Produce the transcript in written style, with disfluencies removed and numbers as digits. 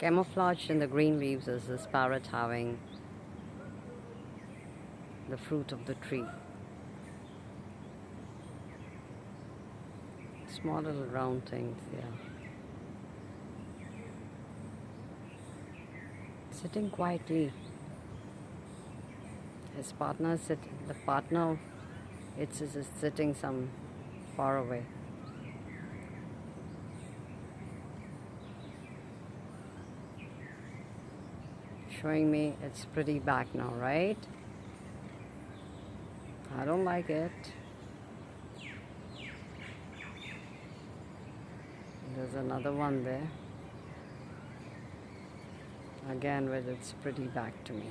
Camouflaged in the green leaves is this parrot having the fruit of the tree. Small little round things, yeah. Sitting quietly. His partner is sitting some far away. Showing me its pretty back now, right? I don't like it. There's another one there. Again with its pretty back to me.